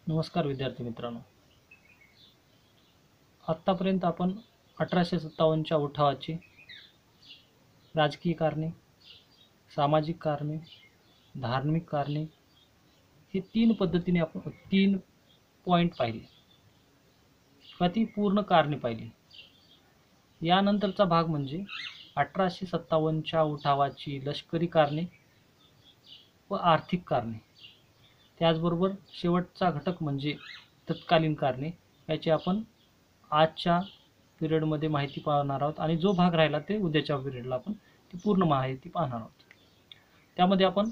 नमस्कार विद्यार्थी मित्रांनो. आत्तापर्यंत आपण 1857च्या उठावाची राजकीय कारणे, सामाजिक कारणे, धार्मिक कारणे हे तीन पद्धतीने आपण तीन पॉईंट पाहिले किंवा ती पूर्ण कारणे पाहिली. यानंतरचा भाग म्हणजे 1857च्या उठावाची लष्करी कारणे व आर्थिक कारणे. त्याचबरोबर शेवटचा घटक म्हणजे तत्कालीन कारणे. याची आपण आजच्या पिरियडमध्ये माहिती पाहणार आहोत आणि जो भाग राहिला ते उद्याच्या पिरियडला आपण ती पूर्ण माहिती पाहणार आहोत. त्यामध्ये आपण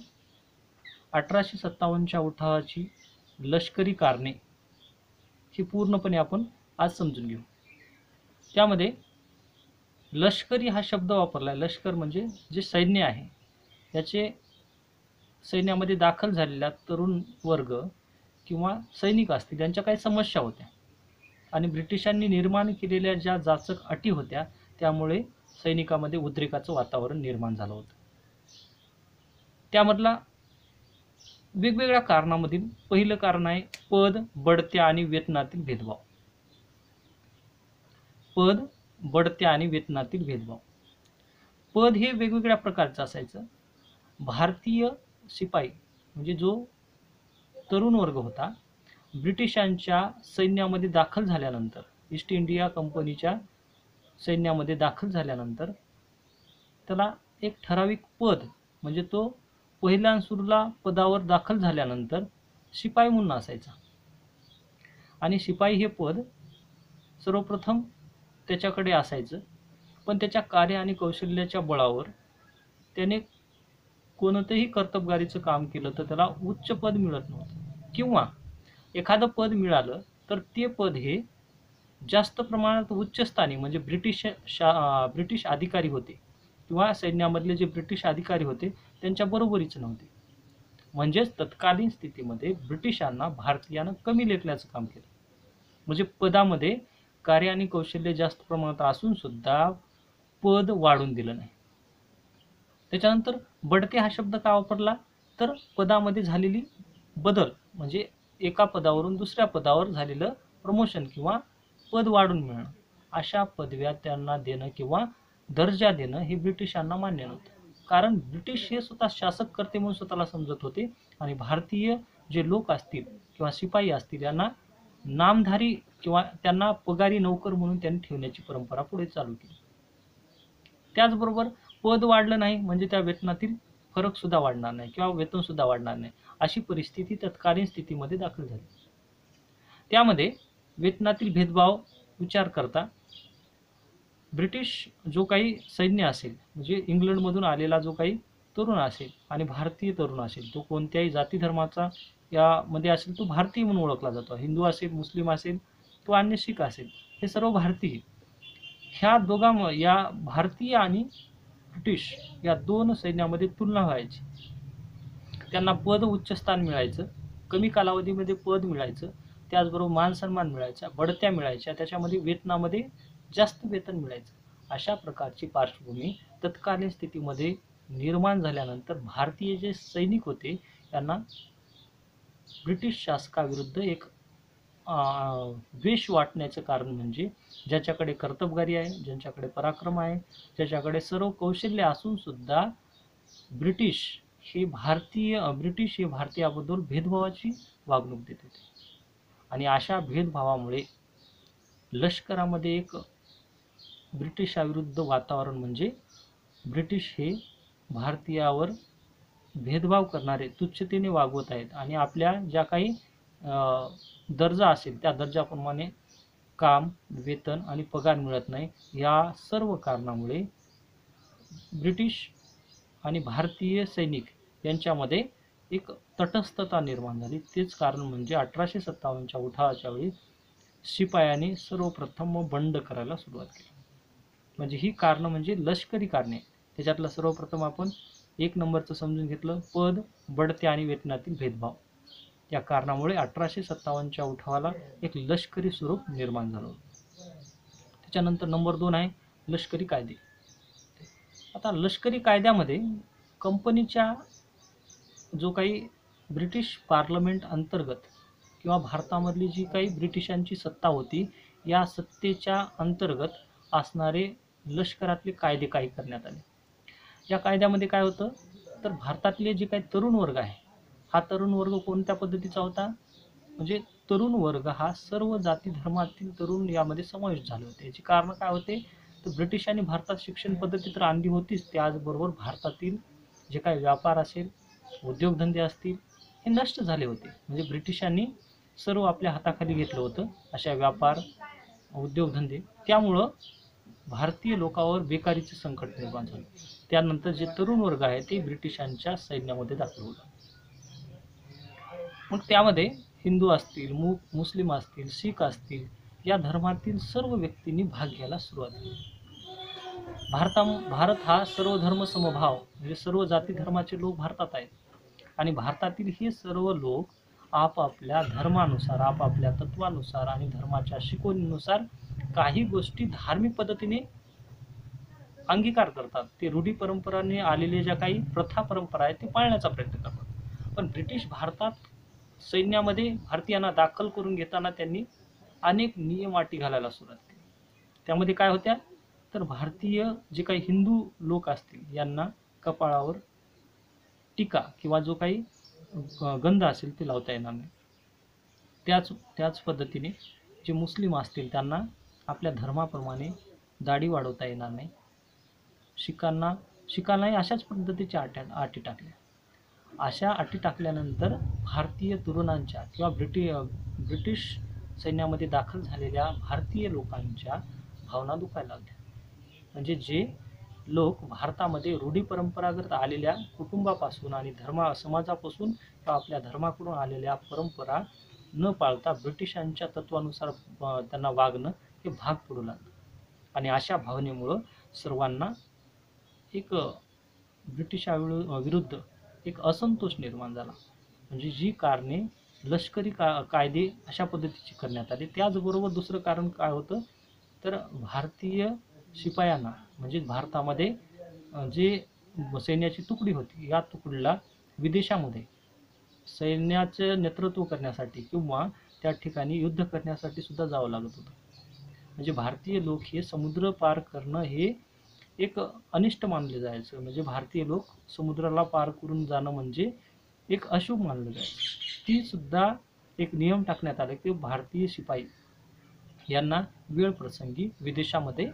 1857च्या उठावाची लष्करी कारणे ही पूर्णपणे आपण आज समजून घेऊ. त्यामध्ये लष्करी हा शब्द वापरला आहे. लष्कर म्हणजे जे सैन्य आहे, याचे सैन्यामध्ये दाखल झालेला तरुण वर्ग किंवा सैनिक असतील त्यांच्या काही समस्या होत्या आणि ब्रिटिशांनी निर्माण केलेल्या ज्या जाचक अटी होत्या त्यामुळे सैनिकामध्ये उद्रेकाचं वातावरण निर्माण झालं होतं. त्यामधला वेगवेगळ्या कारणामधील पहिलं कारण आहे पद, बढत्या आणि वेतनातील भेदभाव. पद, बढत्या आणि वेतनातील भेदभाव. पद हे वेगवेगळ्या प्रकारचं असायचं. भारतीय शिपाई म्हणजे जो तरुण वर्ग होता, ब्रिटिशांच्या सैन्यामध्ये दाखल झाल्यानंतर, ईस्ट इंडिया कंपनीच्या सैन्यामध्ये दाखल झाल्यानंतर त्याला एक ठराविक पद म्हणजे तो पहिल्या सुरूला पदावर दाखल झाल्यानंतर शिपाई म्हणून असायचा आणि शिपाई हे पद सर्वप्रथम त्याच्याकडे असायचं, पण त्याच्या कार्य आणि कौशल्याच्या बळावर त्याने कोणतंही कर्तबगारीचं काम केलं तर त्याला उच्च पद मिळत नव्हतं किंवा एखादं पद मिळालं तर ते पद हे जास्त प्रमाणात उच्चस्थानी म्हणजे ब्रिटिश अधिकारी होते किंवा सैन्यामधले जे ब्रिटिश अधिकारी होते त्यांच्या बरोबरीचे नव्हते. म्हणजेच तत्कालीन स्थितीमध्ये ब्रिटिशांना भारतीयांना कमी लेखल्याचं काम केलं. म्हणजे पदामध्ये कार्य आणि कौशल्य जास्त प्रमाणात असून सुद्धा पद वाढून दिलं नाही. त्याच्यानंतर बढते हा शब्द का वापरला तर पदामध्ये झालेली बदल म्हणजे एका पदावरून दुसऱ्या पदावर झालेलं प्रमोशन किंवा पद वाढून मिळणं, अशा पदव्या त्यांना देणं किंवा दर्जा देणं हे ब्रिटिशांना मान्य नव्हतं. कारण ब्रिटिश हे स्वतः शासक करते म्हणून स्वतःला समजत होते आणि भारतीय जे लोक असतील किंवा शिपाई असतील यांना नामधारी किंवा त्यांना पगारी नौकर म्हणून त्यांनी ठेवण्याची परंपरा पुढे चालू केली. त्याचबरोबर पद वाढलं नाही म्हणजे त्या वेतनातील फरक सुद्धा वाढणार नाही किंवा वेतन सुद्धा वाढणार नाही, अशी परिस्थिती तत्कालीन स्थितीमध्ये दाखल झाली. त्यामध्ये वेतनातील भेदभाव विचार करता ब्रिटिश जो काही सैन्य असेल म्हणजे इंग्लंडमधून आलेला जो काही तरुण असेल आणि भारतीय तरुण असेल, तो कोणत्याही जाती धर्माचा यामध्ये असेल तो भारतीय म्हणून ओळखला जातो. हिंदू असेल, मुस्लिम असेल, तो अन्य शीख असेल, हे सर्व भारतीय. ह्या या भारतीय आणि ब्रिटिश या दोन सैन्यामध्ये तुलना व्हायची. त्यांना पद उच्च स्थान मिळायचं, कमी कालावधीमध्ये पद मिळायचं, त्याचबरोबर मानसन्मान मिळायचा, बढत्या मिळायच्या, त्याच्यामध्ये वेतनामध्ये जास्त वेतन मिळायचं. अशा प्रकारची पार्श्वभूमी तत्कालीन स्थितीमध्ये निर्माण झाल्यानंतर भारतीय जे सैनिक होते त्यांना ब्रिटिश शासकाविरुद्ध एक द्वेष वाटण्याचं कारण म्हणजे ज्याच्याकडे कर्तबगारी आहे, ज्यांच्याकडे पराक्रम आहे, ज्याच्याकडे सर्व कौशल्य असून सुद्धा ब्रिटिश हे भारतीयाबद्दल भेदभावाची वागणूक देत होते. आणि अशा भेदभावामुळे लष्करामध्ये एक ब्रिटिशाविरुद्ध वातावरण म्हणजे ब्रिटिश हे भारतीयावर भेदभाव करणारे, तुच्छतेने वागवत आहेत आणि आपल्या ज्या काही दर्जा असेल त्या दर्जाप्रमाणे काम, वेतन आणि पगार मिळत नाही. या सर्व कारणामुळे ब्रिटिश आणि भारतीय सैनिक यांच्यामध्ये एक तटस्थता निर्माण झाली. तेच कारण म्हणजे 1857च्या उठावाच्या वेळी शिपायांनी सर्वप्रथम बंड करायला सुरुवात केली. म्हणजे ही कारणं म्हणजे लष्करी कारणे. त्याच्यातलं सर्वप्रथम आपण एक नंबरचं समजून घेतलं, पद, बढत्या आणि वेतनातील भेदभाव. या कारणामुळे 1857च्या उठावाला एक लष्करी स्वरूप निर्माण झालं. त्याच्यानंतर नंबर 2 आहे लष्करी कायदे. आता लष्करी कायद्यामध्ये कंपनीच्या जो काही ब्रिटिश पार्लमेंट अंतर्गत किंवा भारतामधली जी काही ब्रिटिशांची सत्ता होती, या सत्तेच्या अंतर्गत असणारे लष्करातले कायदे काही करण्यात आले. या कायद्यामध्ये काय होतं, तर भारतातले जे काही तरुण वर्ग आहे, हा तरुण वर्ग कोणत्या पद्धतीचा होता, म्हणजे तरुण वर्ग हा सर्व जाती धर्मातील तरुण यामध्ये समाविष्ट झाले होते. याची कारण काय होते, तर ब्रिटिशांनी भारतात शिक्षण पद्धती तर आणली होतीच, त्याचबरोबर भारतातील जे काही व्यापार असेल, उद्योगधंदे असतील, हे नष्ट झाले होते. म्हणजे ब्रिटिशांनी सर्व आपल्या हाताखाली घेतलं होतं अशा व्यापार उद्योगधंदे. त्यामुळं भारतीय लोकांवर बेकारीचे संकट निर्माण झाले. त्यानंतर जे तरुण वर्ग आहे ते ब्रिटिशांच्या सैन्यामध्ये दाखल होतात. मग त्यामध्ये हिंदू असतील, मुस्लिम असतील, शीख असतील, या धर्मातील सर्व व्यक्तींनी भाग घ्यायला सुरुवात केली. भारत हा सर्व धर्म समभाव, म्हणजे सर्व जाती धर्माचे लोक भारतात आहेत आणि भारतातील हे सर्व लोक आपापल्या धर्मानुसार, आपापल्या तत्वानुसार आणि धर्माच्या शिकवणीनुसार काही गोष्टी धार्मिक पद्धतीने अंगीकार करतात. ते रूढी परंपरांनी आलेले ज्या काही प्रथा परंपरा आहेत ते पाळण्याचा प्रयत्न करतात. पण ब्रिटिश भारतात सैन्यामध्ये भारतीयांना दाखल करून घेताना त्यांनी अनेक नियम अटी घालायला सुरुवात केली. त्यामध्ये काय होत्या, तर भारतीय जे काही हिंदू लोक असतील यांना कपाळावर टीका किंवा जो काही गंध असेल ते लावता येणार नाही. त्याच पद्धतीने जे मुस्लिम असतील त्यांना आपल्या धर्माप्रमाणे दाढी वाढवता येणार नाही. शिखांनाही अशाच पद्धतीच्या अटी टाकल्या. अशा अटी टाकल्यानंतर भारतीय तरुणांच्या किंवा ब्रिटिश सैन्यामध्ये दाखल झालेल्या भारतीय लोकांच्या भावना दुखायला लागल्या. म्हणजे जे लोक भारतामध्ये रूढी परंपरागत आलेल्या कुटुंबापासून आणि समाजापासून किंवा आपल्या धर्माकडून आलेल्या परंपरा न पाळता ब्रिटिशांच्या तत्वानुसार त्यांना वागणं हे भाग पडू लागलं. आणि अशा भावनेमुळं सर्वांना एक ब्रिटिशाविरुद्ध एक असंतोष निर्माण झाला. म्हणजे जी कारणे लष्करी कायदे अशा पद्धतीची करण्यात आले. त्याचबरोबर दुसरं कारण काय होतं, तर भारतीय शिपायांना, म्हणजे भारतामध्ये जे सैन्याची तुकडी होती, या तुकडीला विदेशामध्ये सैन्याचे नेतृत्व करण्यासाठी किंवा त्या ठिकाणी युद्ध करण्यासाठी सुद्धा जावं लागत होतं. म्हणजे भारतीय लोक हे समुद्र पार करणं हे एक अनिष्ट मानले जायचं. म्हणजे भारतीय लोक समुद्राला पार करून जाणं म्हणजे एक अशुभ मानलं जायचं. ती सुद्धा एक नियम टाकण्यात आले की भारतीय शिपाई यांना वेळ प्रसंगी विदेशामध्ये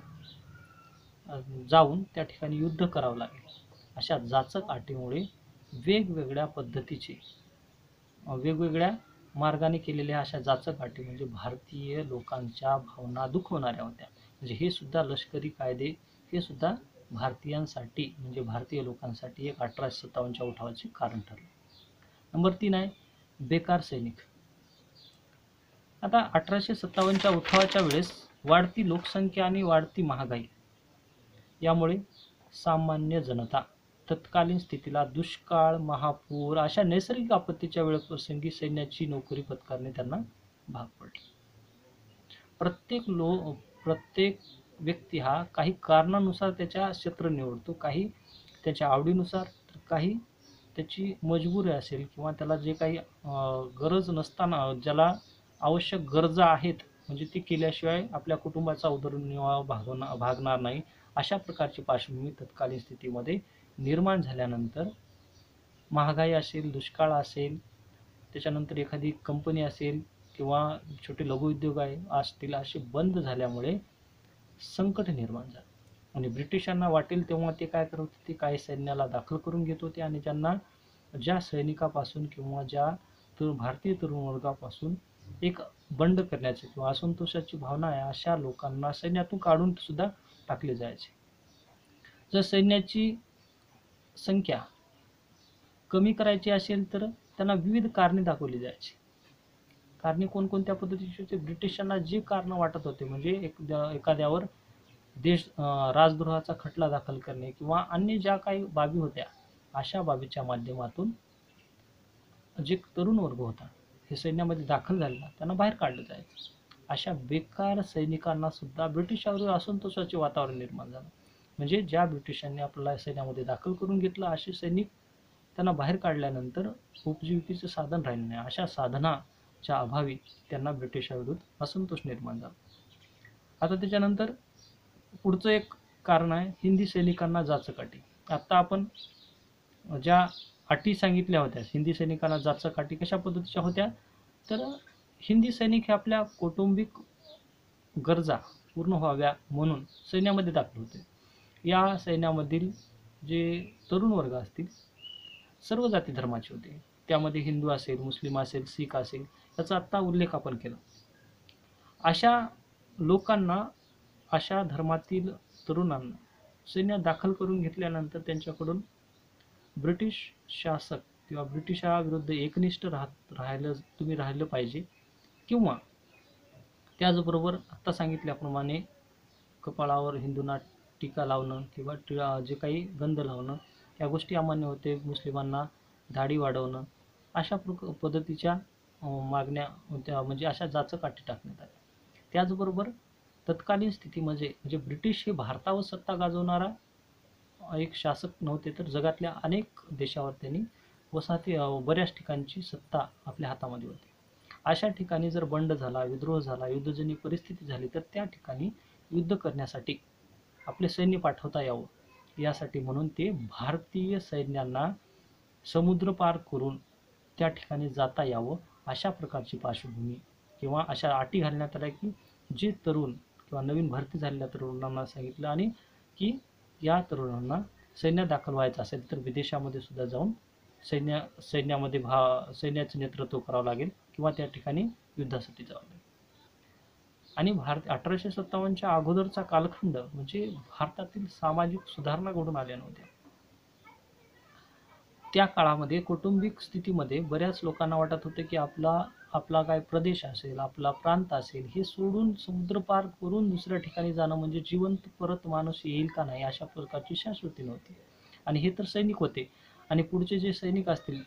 जाऊन त्या ठिकाणी युद्ध करावं लागेल. अशा जाचक अटीमुळे वेगवेगळ्या पद्धतीचे वेगवेगळ्या मार्गाने केलेल्या अशा जाचक अटी म्हणजे भारतीय लोकांच्या भावना दुखवणाऱ्या होत्या. म्हणजे हे सुद्धा लष्करी कायदे हे सुद्धा भारतीयांसाठी, म्हणजे भारतीय लोकांसाठी एक 1857च्या उठावाचे कारण ठरले. नंबर 3 आहे बेकार सैनिक. आता 1857च्या उठावाच्या वेळेस वाढती लोकसंख्या आणि वाढती महागाई यामुळे सामान्य जनता तत्कालीन स्थितीला दुष्काळ, महापूर अशा नैसर्गिक आपत्तीच्या वेळप्रसंगी सैन्याची नोकरी पत्करणे त्यांना भाग पडले. प्रत्येक व्यक्ती हा काही कारणानुसार त्याच्या क्षेत्र निवडतो, काही त्याच्या आवडीनुसार, तर काही त्याची मजबुरी असेल किंवा त्याला जे काही गरज नसताना ज्याला आवश्यक गरजा आहेत, म्हणजे ती केल्याशिवाय आपल्या कुटुंबाचा उदरनिर्वाह भागणार नाही, अशा प्रकारची पार्श्वभूमी तत्कालीन स्थितीमध्ये निर्माण झाल्यानंतर महागाई असेल, दुष्काळ असेल, त्याच्यानंतर एखादी कंपनी असेल किंवा छोटे लघुउद्योग असतील, असे बंद झाल्यामुळे संकट निर्माण झालं. आणि ब्रिटिशांना वाटेल तेव्हा ते काय करत होते, काही सैन्याला दाखल करून घेत होते आणि ज्या सैनिकापासून किंवा ज्या भारतीय तरुण वर्गापासून एक बंड करण्याची किंवा असंतोषाची भावना आहे अशा लोकांना सैन्यातून काढून सुद्धा टाकले जायचे. जर सैन्याची संख्या कमी करायची असेल तर त्यांना विविध कारणे दाखवली जायची. कारणे कोणकोणत्या पद्धतीची होती, ब्रिटिशांना जे कारण वाटत होते, म्हणजे एखाद्यावर राजद्रोहाचा खटला दाखल करणे किंवा अन्य ज्या काही बाबी होत्या, अशा बाबीच्या माध्यमातून जे तरुण वर्ग होता हे सैन्यामध्ये दाखल झालेला त्यांना बाहेर काढलं जायचं. अशा बेकार सैनिकांना सुद्धा ब्रिटिशावर असंतोषाचे वातावरण निर्माण झालं. म्हणजे ज्या ब्रिटिशांनी आपल्याला सैन्यामध्ये दाखल करून घेतलं असे सैनिक त्यांना बाहेर काढल्यानंतर उपजीविकेचं साधन राहिलं नाही. अशा साधना च्या अभावी त्यांना ब्रिटिशाविरुद्ध असंतोष निर्माण झाला. आता त्याच्यानंतर पुढचं एक कारण आहे हिंदी सैनिकांना जाचक-अटी. आता आपण ज्या अटी सांगितल्या होत्या हिंदी सैनिकांना जाचक-अटी कशा पद्धतीच्या होत्या, तर हिंदी सैनिक हे आपल्या कौटुंबिक गरजा पूर्ण व्हाव्या म्हणून सैन्यामध्ये दाखल होते. या सैन्यामधील जे तरुण वर्ग असतील सर्व जाती धर्माचे होते. त्यामध्ये हिंदू असेल, मुस्लिम असेल, शीख असेल, याचा आत्ता उल्लेख आपण केला. अशा लोकांना, अशा धर्मातील तरुणांना सैन्यात दाखल करून घेतल्यानंतर त्यांच्याकडून ब्रिटिश शासक किंवा ब्रिटिशाविरुद्ध एकनिष्ठ तुम्ही राहिलं पाहिजे, किंवा त्याचबरोबर आत्ता सांगितल्याप्रमाणे कपाळावर हिंदूंना टीका लावणं किंवा जे काही गंध लावणं या गोष्टी अमान्य होते. मुस्लिमांना दाढी वाढवणं अशा पद्धतीच्या मागण्या होत्या, म्हणजे अशा जाचक-अटी टाकण्यात आल्या. त्याचबरोबर तत्कालीन स्थितीमध्ये म्हणजे ब्रिटिश हे भारतावर सत्ता गाजवणारा एक शासक नव्हते, तर जगातल्या अनेक देशावर त्यांनी वसाहती बऱ्याच ठिकाणची सत्ता आपल्या हातामध्ये होती. अशा ठिकाणी जर बंड झाला, विद्रोह झाला, युद्धजन्य परिस्थिती झाली, तर त्या ठिकाणी युद्ध करण्यासाठी आपले सैन्य पाठवता यावं यासाठी म्हणून ते भारतीय सैन्यांना समुद्र पार करून त्या ठिकाणी जाता यावं अशा प्रकारची पार्श्वभूमी किंवा अशा अटी घालण्यात आल्या, की जे तरुण किंवा नवीन भरती झालेल्या तरुणांना सांगितलं आणि की या तरुणांना सैन्यात दाखल व्हायचं असेल तर विदेशामध्ये सुद्धा जाऊन सैन्यामध्ये सैन्याचं नेतृत्व करावं लागेल किंवा त्या ठिकाणी युद्धासाठी जावं लागेल. आणि 1857च्या अगोदरचा कालखंड म्हणजे भारतातील सामाजिक सुधारणा घडून आल्या नव्हत्या. त्या काळामध्ये कौटुंबिक स्थितीमध्ये बऱ्याच लोकांना वाटत होते की आपला काय प्रदेश असेल, आपला प्रांत असेल, हे सोडून समुद्र पार करून दुसऱ्या ठिकाणी जाणं म्हणजे जिवंत परत माणूस येईल का नाही अशा प्रकारची शाश्वती नव्हती. आणि हे तर सैनिक होते, आणि पुढचे जे सैनिक असतील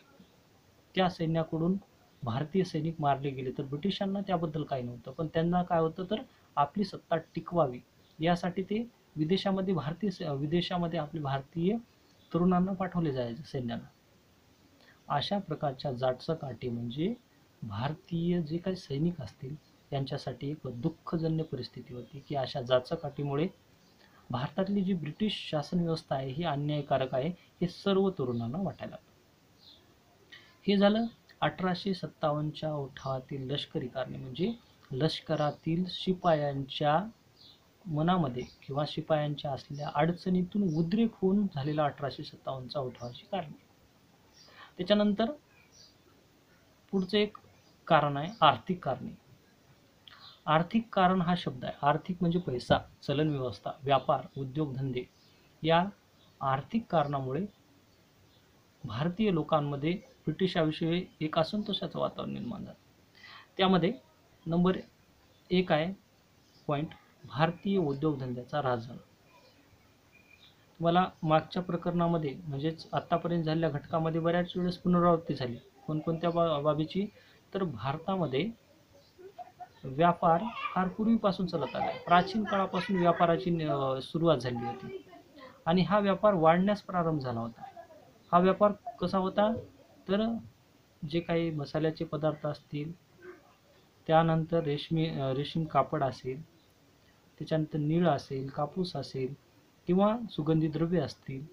त्या सैन्याकडून भारतीय सैनिक मारले गेले तर ब्रिटिशांना त्याबद्दल काही नव्हतं, पण त्यांना काय होतं तर आपली सत्ता टिकवावी यासाठी ते विदेशामध्ये आपले भारतीय तरुणांना पाठवले जायचे सैन्याला. अशा प्रकारच्या जाचक-अटी म्हणजे भारतीय जे काही सैनिक असतील त्यांच्यासाठी एक दुःखजन्य परिस्थिती होती, की अशा जाचक-अटीमुळे भारतातली जी ब्रिटिश शासन व्यवस्था आहे ही अन्यायकारक आहे हे सर्व तरुणांना वाटायला लागलं. हे झालं 1857च्या उठावातील लष्करी कारणे, म्हणजे लष्करातील शिपायांच्या मनामध्ये किंवा शिपायांच्या असलेल्या अडचणीतून उद्रेक होऊन झालेला 1857चा उठावाची कारणे. त्याच्यानंतर पुढचं एक कारण आहे आर्थिक कारणे. आर्थिक कारण हा शब्द आहे, आर्थिक म्हणजे पैसा, चलन व्यवस्था, व्यापार, उद्योगधंदे. या आर्थिक कारणामुळे भारतीय लोकांमध्ये ब्रिटिशाविषयी एक असंतोषाचं वातावरण निर्माण झालं. त्यामध्ये नंबर 1 आहे पॉईंट, भारतीय उद्योगधंद्याचा ऱ्हास झाला. तुम्हाला मागच्या प्रकरणामध्ये म्हणजेच आत्तापर्यंत झालेल्या घटकामध्ये बऱ्याच वेळेस पुनरावृत्ती झाली. कोणकोणत्या बाबीची, तर भारतामध्ये व्यापार फार पूर्वीपासून चालत आला आहे. प्राचीन काळापासून व्यापाराची सुरुवात झाली होती आणि हा व्यापार वाढण्यास प्रारंभ झाला होता. हा व्यापार कसा होता, तर जे काही मसाल्याचे पदार्थ असतील, त्यानंतर रेशीम कापड असेल, त्याच्यानंतर नीळ असेल, कापूस असेल किंवा सुगंधी द्रव्ये असतील,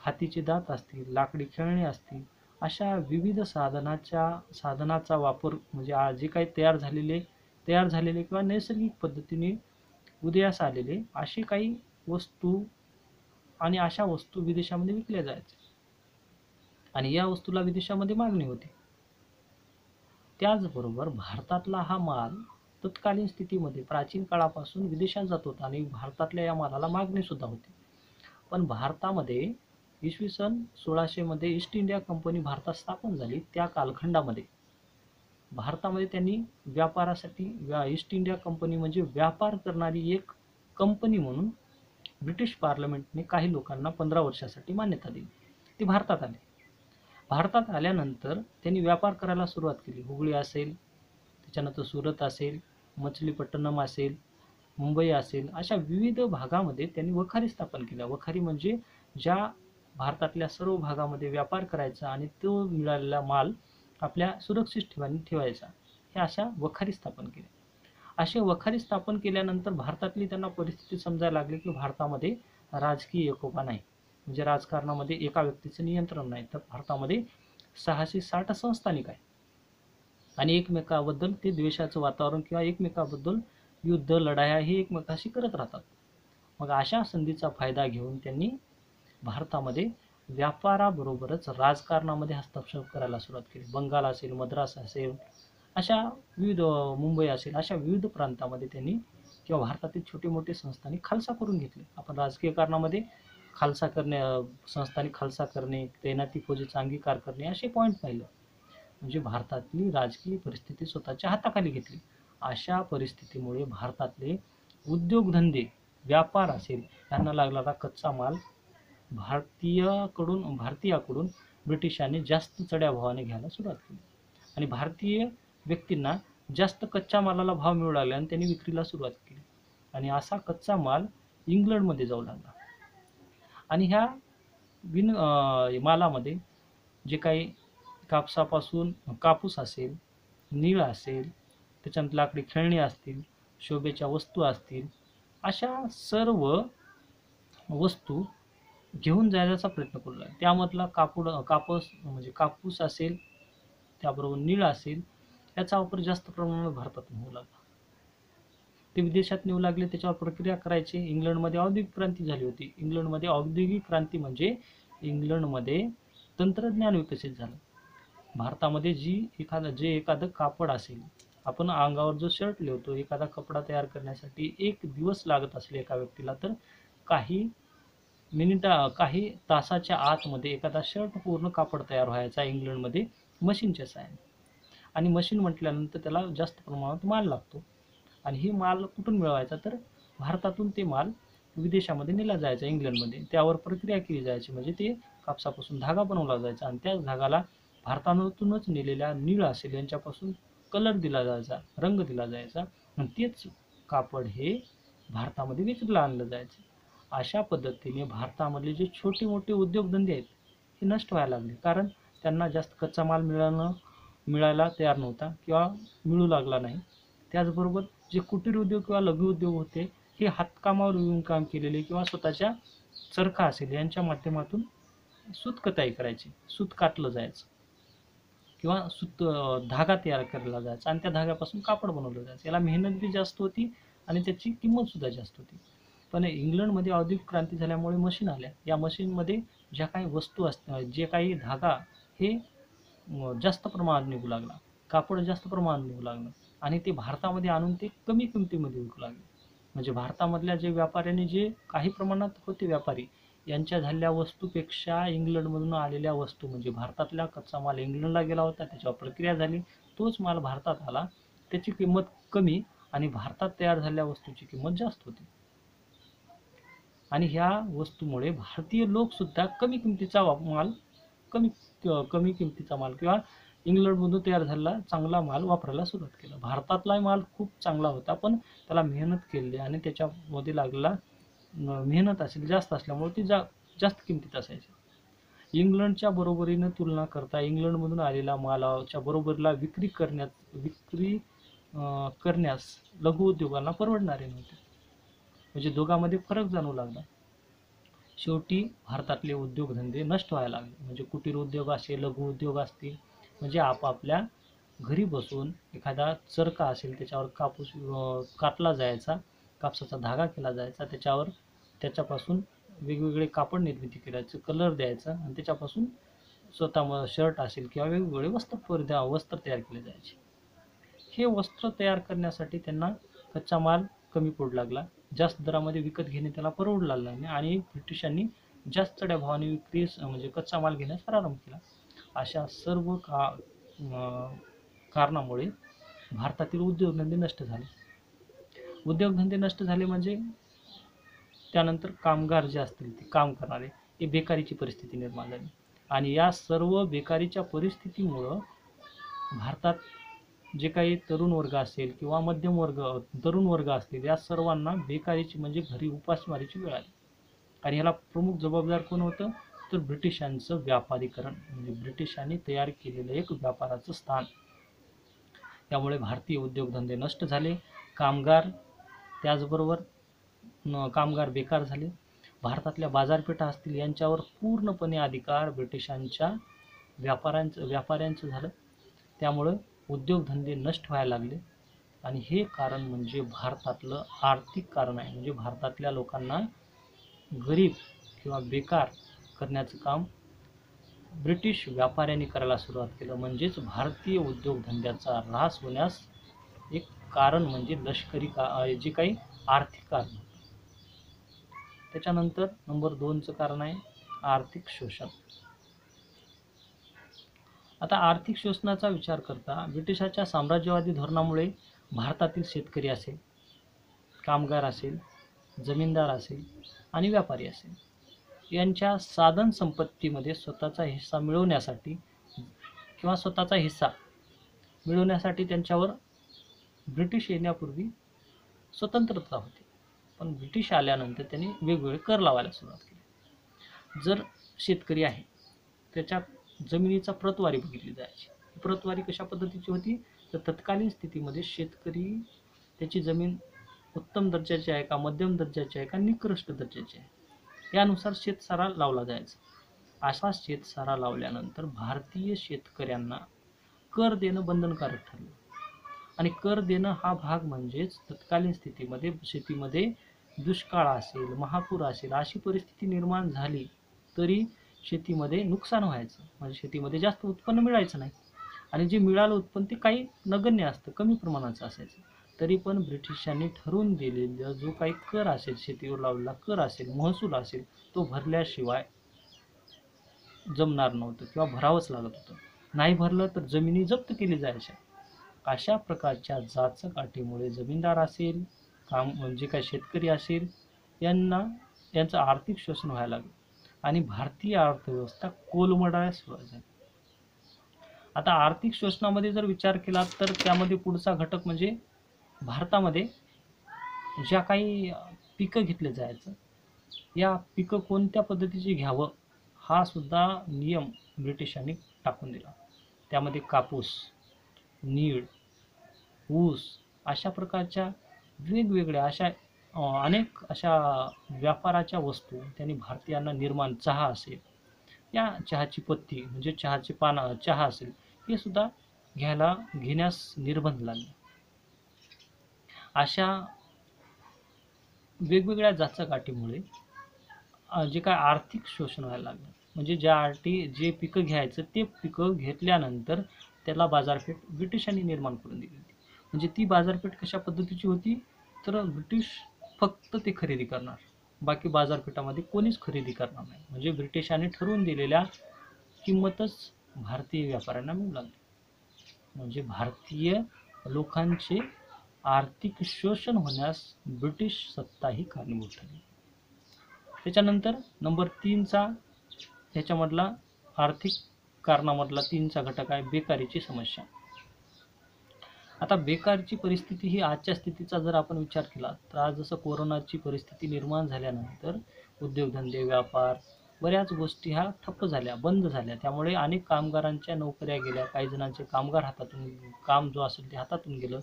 हातीचे दात असतील, लाकडी खेळणे असतील, अशा विविध साधनाचा वापर म्हणजे जे काही तयार झालेले किंवा नैसर्गिक पद्धतीने उदयास आलेले असे काही वस्तू आणि अशा वस्तू विदेशामध्ये विकल्या जायच्या आणि या वस्तूला विदेशामध्ये मागणी होती. त्याचबरोबर भारतातला हा माल तत्कालीन स्थितीमध्ये प्राचीन काळापासून विदेशात जात होता आणि भारतातल्या या मालाला मागणी सुद्धा होती. पण भारतामध्ये इसवी सन 1600 मध्ये ईस्ट इंडिया कंपनी भारतात स्थापन झाली. त्या कालखंडामध्ये भारतामध्ये त्यांनी व्यापारासाठी ईस्ट इंडिया कंपनी म्हणजे व्यापार करणारी एक कंपनी म्हणून ब्रिटिश पार्लमेंटने काही लोकांना 15 वर्षासाठी मान्यता दिली. ते भारतात आले. भारतात आल्यानंतर त्यांनी व्यापार करायला सुरुवात केली. हुगळी असेल, त्याच्यानंतर सुरत असेल, मछलीपट्टणम असेल, मुंबई असेल, अशा विविध भागामध्ये त्यांनी वखारी स्थापन केल्या. वखारी म्हणजे ज्या भारतातल्या सर्व भागामध्ये व्यापार करायचा आणि तो मिळालेला माल आपल्या सुरक्षित ठिकाणी ठेवायचा. हे अशा वखारी स्थापन केल्या. असे वखारी स्थापन केल्यानंतर भारतातली त्यांना परिस्थिती समजायला लागली की भारतामध्ये राजकीय एकोपा नाही, म्हणजे राजकारणामध्ये एका व्यक्तीचं नियंत्रण नाही, तर भारतामध्ये 660 संस्थानिक आहे आणि एकमेकाबद्दल ते द्वेषाचं वातावरण किंवा एकमेकाबद्दल युद्ध लढाया हे एकमेकाशी करत राहतात. मग अशा संधीचा फायदा घेऊन त्यांनी भारतामध्ये व्यापाराबरोबरच राजकारणामध्ये हस्तक्षेप करायला सुरुवात केली. बंगाल असेल, मद्रास असेल, अशा विविध मुंबई असेल, अशा विविध प्रांतामध्ये त्यांनी किंवा भारतातील छोटे मोठे संस्थानिक खालसा करून घेतले. आपण राजकीय कारणामध्ये खालसा करणे, संस्थानिक खालसा करणे, तैनाती फौजेचा अंगीकार करणे असे पॉईंट पाहिलं. म्हणजे भारतातली राजकीय परिस्थिती स्वतःच्या हाताखाली घेतली. अशा परिस्थितीमुळे भारतातले उद्योगधंदे, व्यापार असेल, यांना लागणारा कच्चा माल भारतीयाकडून ब्रिटिशांनी जास्त चढ्या भावाने घ्यायला सुरुवात केली आणि भारतीय व्यक्तींना जास्त कच्च्या मालाला भाव मिळू लागला आणि त्यांनी विक्रीला सुरुवात केली आणि असा कच्चा माल इंग्लंडमध्ये जाऊ लागला. आणि ह्या मालामध्ये जे काही कापसापासून कापूस असेल, नीळ असेल, त्याच्यानंतर लाकडी खेळणी असतील, शोभेच्या वस्तू असतील, अशा सर्व वस्तू घेऊन जायचा प्रयत्न करू लागले. त्यामधला कापूस असेल, त्याबरोबर नीळ असेल, याचा वापर जास्त प्रमाणात भारतातून होऊ लागला. ते विदेशात नेऊ लागले, त्याच्यावर प्रक्रिया करायचे. इंग्लंडमध्ये औद्योगिक क्रांती झाली होती. इंग्लंडमध्ये औद्योगिक क्रांती म्हणजे इंग्लंडमध्ये तंत्रज्ञान विकसित झालं. भारतामध्ये एखादं कापड असेल, आपण अंगावर जो शर्ट लिहितो, एखादा कपडा तयार करण्यासाठी 1 दिवस लागत असले एका व्यक्तीला, तर काही तासाच्या आतमध्ये एखादा शर्ट पूर्ण कापड तयार व्हायचा इंग्लंडमध्ये मशीनच्या साहाय्याने. आणि मशीन म्हटल्यानंतर त्याला जास्त प्रमाणात माल लागतो आणि हे माल कुठून मिळवायचा, तर भारतातून ते माल विदेशामध्ये नेला जायचा, इंग्लंडमध्ये. त्यावर प्रक्रिया केली जायची, म्हणजे ते कापसापासून धागा बनवला जायचा आणि त्याच धागाला भारतातूनच नेलेल्या नीळ असेल यांच्यापासून कलर दिला जायचा, रंग दिला जायचा आणि तेच कापड हे भारतामध्ये विक्रीला आणलं जायचं. अशा पद्धतीने भारतामधले जे छोटे मोठे उद्योगधंदे आहेत हे नष्ट व्हायला लागले, कारण त्यांना जास्त कच्चा माल मिळायला तयार नव्हता किंवा मिळू लागला नाही. त्याचबरोबर जे कुटीर उद्योग किंवा लघु उद्योग होते, हे हातकामावर येऊन काम केलेले किंवा स्वतःच्या चरखा असेल यांच्या माध्यमातून सूतकताई करायची, सूत कातलं जायचं किंवा धागा तयार केला जायचा आणि त्या धाग्यापासून कापड बनवलं जायचं. याला मेहनत बी जास्त होती आणि त्याची किंमत सुद्धा जास्त होती. पण इंग्लंडमध्ये औद्योगिक क्रांती झाल्यामुळे मशीन आल्या. या मशीनमध्ये ज्या काही वस्तू असतात, जे काही धागा हे जास्त प्रमाणात निघू लागला, कापड जास्त प्रमाणात निघू लागलं आणि ते भारतामध्ये आणून ते कमी किमतीमध्ये विकू लागले. म्हणजे भारतामधल्या जे व्यापाऱ्यांनी जे काही प्रमाणात होते व्यापारी, यांच्या झालेल्या वस्तूपेक्षा इंग्लंडमधून आलेल्या वस्तू, म्हणजे भारतातला कच्चा माल इंग्लंडला गेला होता, त्याच्यावर प्रक्रिया झाली, तोच माल भारतात आला, त्याची किंमत कमी आणि भारतात तयार झालेल्या वस्तूची किंमत जास्त होती. आणि ह्या वस्तूमुळे भारतीय लोकसुद्धा कमी किमतीचा माल किंवा इंग्लंडमधून तयार झालेला चांगला माल वापरायला सुरुवात केला. भारतातला माल खूप चांगला होता, पण त्याला मेहनत केली आणि त्याच्यामध्ये लागलेला मेहनत असेल जास्त असल्यामुळे ती जास्त किमतीत असायची. इंग्लंडच्या बरोबरीनं तुलना करता इंग्लंडमधून आलेल्या मालाच्या बरोबरीला विक्री करण्यास लघु उद्योगांना परवडणारे नव्हते. म्हणजे दोघांमध्ये फरक जाणवू लागला. शेवटी भारतातले उद्योगधंदे नष्ट व्हायला लागले. म्हणजे कुटीर उद्योग असेल, लघु उद्योग असतील, म्हणजे आपापल्या घरी बसून एखादा चरखा असेल, त्याच्यावर कापूस कातला जायचा, कापसाचा धागा केला जायचा, त्याच्यापासून वेगवेगळे कापड निर्मिती करायचं, कलर द्यायचा आणि त्याच्यापासून स्वतः शर्ट असेल किंवा वेगवेगळे वस्त्र तयार केले जायचे. हे वस्त्र तयार करण्यासाठी त्यांना कच्चा माल कमी पडू लागला, जास्त दरामध्ये विकत घेणे त्याला परवडू लागला नाही आणि ब्रिटिशांनी जास्त चढ्या भावाने म्हणजे कच्चा माल घेण्यास प्रारंभ केला. अशा सर्व कारणामुळे भारतातील उद्योगधंदे नष्ट झाले. उद्योगधंदे नष्ट झाले म्हणजे त्यानंतर कामगार जे असतील, ते काम करणारे, हे बेकारीची परिस्थिती निर्माण झाली आणि या सर्व बेकारीच्या परिस्थितीमुळं भारतात जे काही तरुण वर्ग असेल किंवा तरुण वर्ग असतील, या सर्वांना बेकारीची म्हणजे घरी उपासमारीची वेळ आली. आणि याला प्रमुख जबाबदार कोण होतं, तर ब्रिटिशांचं व्यापारीकरण, म्हणजे ब्रिटिशांनी तयार केलेलं एक व्यापाराचं स्थान. त्यामुळे भारतीय उद्योगधंदे नष्ट झाले. त्याचबरोबर कामगार बेकार झाले. भारतातल्या बाजारपेठा असतील यांच्यावर पूर्णपणे अधिकार ब्रिटिशांच्या व्यापाऱ्यांचं झालं. त्यामुळं उद्योगधंदे नष्ट व्हायला लागले. आणि हे कारण म्हणजे भारतातलं आर्थिक कारण आहे. म्हणजे भारतातल्या लोकांना गरीब किंवा बेकार करण्याचं काम ब्रिटिश व्यापाऱ्यांनी करायला सुरुवात केलं. म्हणजेच भारतीय उद्योगधंद्याचा ऱ्हास होण्यास एक कारण म्हणजे जे काही आर्थिक कारण. त्याच्यानंतर नंबर 2चं कारण आहे आर्थिक शोषण. आता आर्थिक शोषणाचा विचार करता ब्रिटिशाच्या साम्राज्यवादी धोरणामुळे भारतातील शेतकरी असेल, कामगार असेल, जमीनदार असेल आणि व्यापारी असेल यांच्या साधन संपत्तीमध्ये स्वतःचा हिस्सा मिळवण्यासाठी त्यांच्यावर ब्रिटिश येण्यापूर्वी स्वतंत्रता होती. पण ब्रिटिश आल्यानंतर त्यांनी वेगवेगळे कर लावायला सुरुवात केली. जर शेतकरी आहे त्याच्या जमिनीचा प्रतवारी बघितली जायची. प्रतवारी कशा पद्धतीची होती तर तत्कालीन स्थितीमध्ये शेतकरी त्याची जमीन उत्तम दर्जाची आहे का, मध्यम दर्जाची आहे का, निकृष्ट दर्जाची आहे यानुसार शेतसारा लावला जायचा. असा शेतसारा लावल्यानंतर भारतीय शेतकऱ्यांना कर देणं बंधनकारक ठरलं. आणि कर देणं हा भाग म्हणजेच तत्कालीन स्थितीमध्ये शेतीमध्ये दुष्काळ असेल, महापूर असेल अशी परिस्थिती निर्माण झाली तरी शेतीमध्ये नुकसान व्हायचं. म्हणजे शेतीमध्ये जास्त उत्पन्न मिळायचं नाही. आणि जे मिळालं उत्पन्न ते काही नगण्य असतं, कमी प्रमाणाचं असायचं. तरी पण ब्रिटिशांनी ठरवून दिलेला जो काही कर असेल, शेतीवर लावलेला कर असेल, महसूल असेल, तो भरल्याशिवाय जमणार नव्हतं किंवा भरावंच लागत होतं. नाही भरलं तर जमिनी जप्त केली जायच्या. अशा प्रकारच्या जाचक अटीमुळे जमीनदार असेल, म्हणजे काय शेतकरी असेल यांचं आर्थिक शोषण व्हायला लागलं आणि भारतीय अर्थव्यवस्था कोलमडायला सुरुवात झाली. आता आर्थिक शोषणामध्ये जर विचार केला तर त्यामध्ये पुढचा घटक म्हणजे भारतामध्ये ज्या काही पिकं घेतले जायचं, या पिकं कोणत्या पद्धतीचे घ्यावं हा सुद्धा नियम ब्रिटिशांनी टाकून दिला. त्यामध्ये कापूस, नीळ, ऊस अशा प्रकारच्या वेगवेगळ्या अनेक अशा व्यापाराच्या वस्तू त्यांनी भारतीयांना निर्माण, चहा असेल, या चहाची पत्ती म्हणजे चहाची पानं, चहा असेल हे सुद्धा घेण्यास निर्बंध लागले. अशा वेगवेगळ्या जाचक अटीमुळे जे काय आर्थिक शोषण व्हायला लागलं. म्हणजे जे पिकं घ्यायचं ते पिकं घेतल्यानंतर त्याला बाजारपेठ ब्रिटिशांनी निर्माण करून दिली होती. म्हणजे ती बाजारपेठ कशा पद्धतीची होती तर ब्रिटिश फक्त ते खरेदी करणार, बाकी बाजारपेठामध्ये कोणीच खरेदी करणार नाही. म्हणजे ब्रिटिशांनी ठरवून दिलेल्या किंमतच भारतीय व्यापाऱ्यांना मिळू लागली. म्हणजे भारतीय लोकांचे आर्थिक शोषण होण्यास ब्रिटिश सत्ता ही कारणीभूत ठरली. त्याच्यानंतर नंबर 3चा ह्याच्यामधला आर्थिक कारणामधला 3चा घटक आहे बेकारीची समस्या. आता बेकारीची परिस्थिती ही आजच्या स्थितीचा जर आपण विचार केला तर आज जसं कोरोनाची परिस्थिती निर्माण झाल्यानंतर उद्योगधंदे, व्यापार, बऱ्याच गोष्टी ह्या ठप्प झाल्या, बंद झाल्या. त्यामुळे अनेक कामगारांच्या नोकऱ्या गेल्या, काही जणांचे काम जो असेल ते हातातून गेलं.